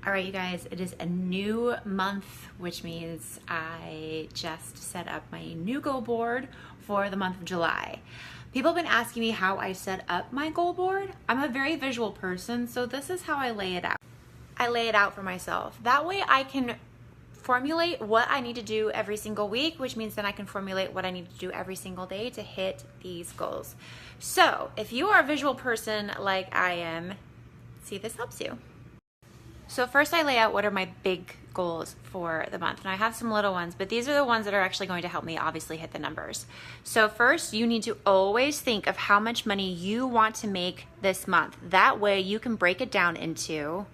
All right, you guys, it is a new month, which means I just set up my new goal board for the month of July. People have been asking me how I set up my goal board. I'm a very visual person, so this is how I lay it out. I lay it out for myself. That way I can formulate what I need to do every single week, which means then I can formulate what I need to do every single day to hit these goals. So if you are a visual person like I am, see if this helps you. So first I lay out what are my big goals for the month. And I have some little ones, but these are the ones that are actually going to help me obviously hit the numbers. So first you need to always think of how much money you want to make this month. That way you can break it down into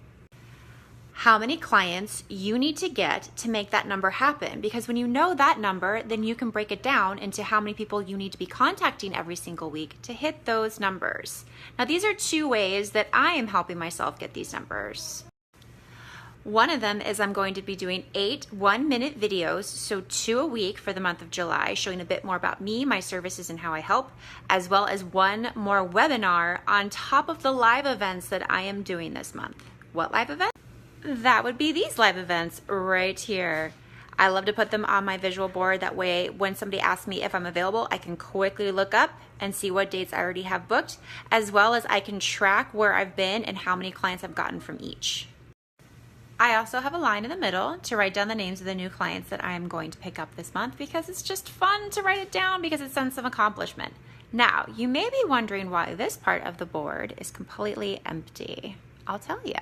how many clients you need to get to make that number happen. Because when you know that number, then you can break it down into how many people you need to be contacting every single week to hit those numbers. Now these are two ways that I am helping myself get these numbers. One of them is I'm going to be doing 8 one-minute videos, so 2 a week for the month of July, showing a bit more about me, my services, and how I help, as well as one more webinar on top of the live events that I am doing this month. What live event? That would be these live events right here. I love to put them on my visual board. That way, when somebody asks me if I'm available, I can quickly look up and see what dates I already have booked, as well as I can track where I've been and how many clients I've gotten from each. I also have a line in the middle to write down the names of the new clients that I am going to pick up this month because it's just fun to write it down because it's a sense of accomplishment. Now, you may be wondering why this part of the board is completely empty. I'll tell you.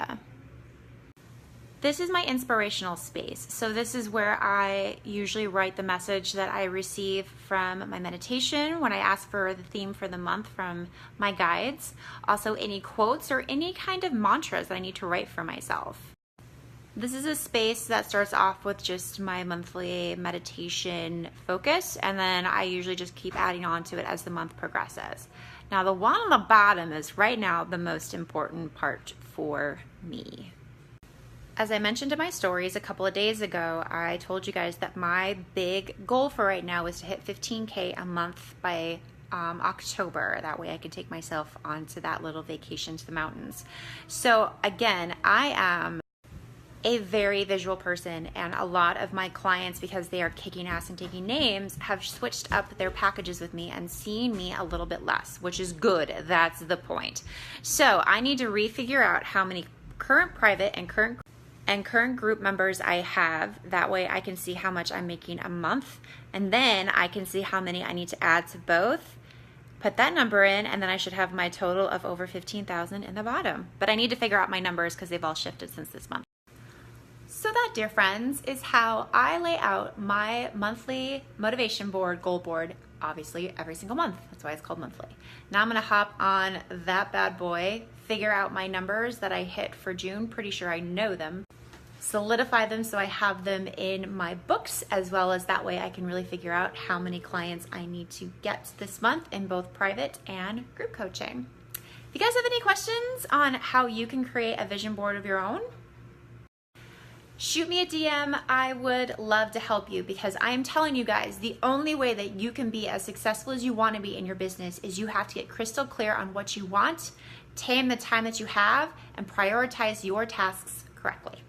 This is my inspirational space. So this is where I usually write the message that I receive from my meditation when I ask for the theme for the month from my guides. Also any quotes or any kind of mantras that I need to write for myself. This is a space that starts off with just my monthly meditation focus, and then I usually just keep adding on to it as the month progresses. Now the one on the bottom is right now the most important part for me. As I mentioned in my stories a couple of days ago, I told you guys that my big goal for right now is to hit 15K a month by October. That way I can take myself onto that little vacation to the mountains. So again, I am a very visual person, and a lot of my clients, because they are kicking ass and taking names, have switched up their packages with me and seen me a little bit less, which is good. That's the point. So I need to refigure out how many current private and current group members I have. That way I can see how much I'm making a month, and then I can see how many I need to add to both, put that number in, and then I should have my total of over 15,000 in the bottom. But I need to figure out my numbers because they've all shifted since this month. So that, dear friends, is how I lay out my monthly motivation board, goal board, obviously every single month. That's why it's called monthly. Now I'm gonna hop on that bad boy, figure out my numbers that I hit for June. Pretty sure I know them. Solidify them so I have them in my books, as well as that way I can really figure out how many clients I need to get this month in both private and group coaching. If you guys have any questions on how you can create a vision board of your own, shoot me a DM. I would love to help you, because I am telling you guys, the only way that you can be as successful as you want to be in your business is you have to get crystal clear on what you want, tame the time that you have, and prioritize your tasks correctly.